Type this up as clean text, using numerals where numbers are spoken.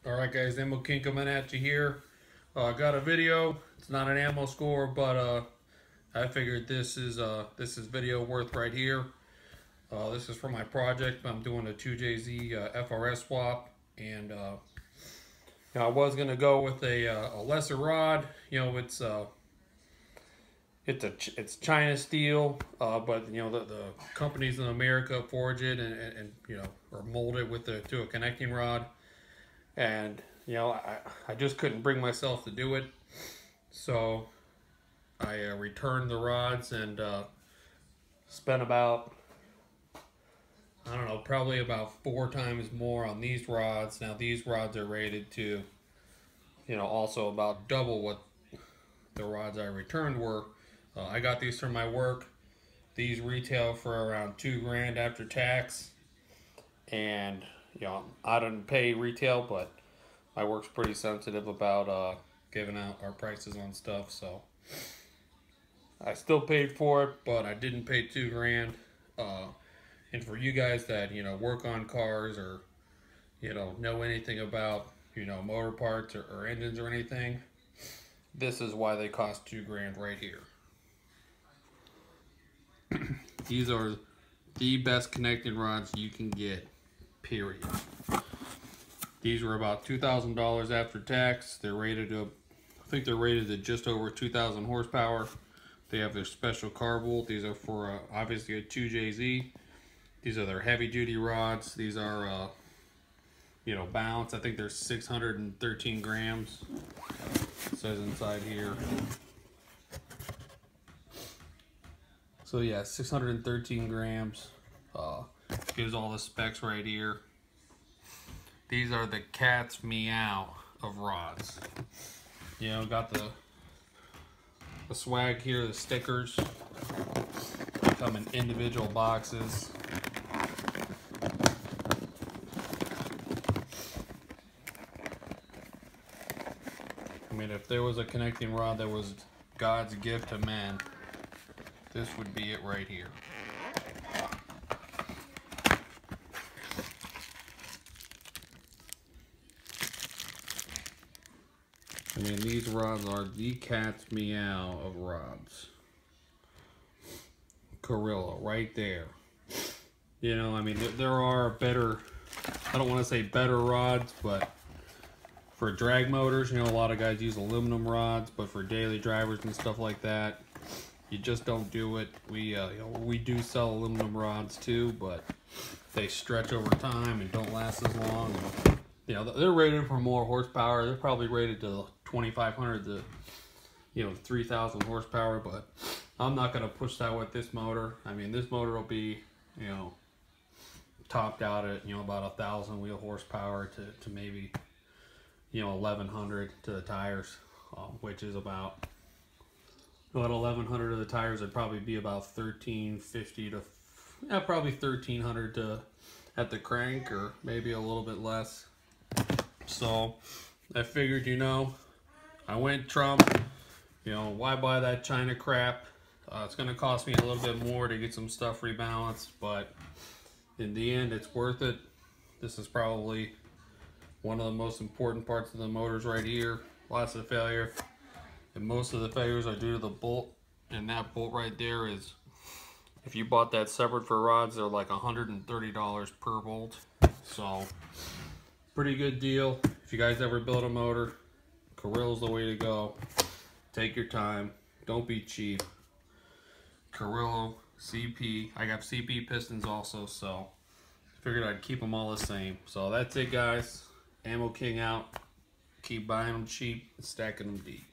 Alright guys, Ammo King coming at you here. Got a video. It's not an ammo score, but I figured this is video worth right here. This is for my project. I'm doing a 2JZ FRS swap, and I was gonna go with a lesser rod. You know, it's China steel, but you know the companies in America forge it and you know, or mold it with to a connecting rod. And you know, I just couldn't bring myself to do it, so I returned the rods and spent about, I don't know, probably about 4 times more on these rods. Now these rods are rated to, you know, also about double what the rods I returned were. I got these from my work. These retail for around $2 grand after tax, and you know, I didn't pay retail, but my work's pretty sensitive about giving out our prices on stuff, so I still paid for it, but I didn't pay $2 grand. And for you guys that, you know, work on cars, or you know anything about, you know, motor parts or engines or anything, this is why they cost $2 grand right here. These are the best connecting rods you can get, period. These were about $2,000 after tax. They're rated to, I think they're rated to just over 2,000 horsepower. They have their special carb bolt. These are for obviously a 2JZ. These are their heavy duty rods. These are you know, balanced. I think they're 613 grams. It says inside here. So yeah, 613 grams. Gives all the specs right here. These are the cat's meow of rods. You know, got the swag here, the stickers. They come in individual boxes. I mean, if there was a connecting rod that was God's gift to man, this would be it right here. I mean, these rods are the cat's meow of rods. Carrillo, right there. You know, I mean, there are better, I don't want to say better rods, but for drag motors, you know, a lot of guys use aluminum rods, but for daily drivers and stuff like that, you just don't do it. You know, we do sell aluminum rods too, but they stretch over time and don't last as long. And, you know, they're rated for more horsepower. They're probably rated to 2,500 to, you know, 3,000 horsepower, but I'm not going to push that with this motor. I mean, this motor will be, you know, topped out at, you know, about 1,000 wheel horsepower to maybe, you know, 1,100 to the tires, which is about, well, at 1,100 of the tires, it'd probably be about 1,350 to, yeah, probably 1,300 to at the crank, or maybe a little bit less. So I figured, you know, I went Trump. You know, why buy that China crap? It's going to cost me a little bit more to get some stuff rebalanced, but in the end, it's worth it. This is probably one of the most important parts of the motors right here. Lots of failure, and most of the failures are due to the bolt. And that bolt right there is, if you bought that separate for rods, they're like $130 per bolt. So pretty good deal. If you guys ever build a motor, Carrillo's the way to go. Take your time. Don't be cheap. Carrillo, CP. I got CP pistons also, so figured I'd keep them all the same. So that's it, guys. Ammo King out. Keep buying them cheap and stacking them deep.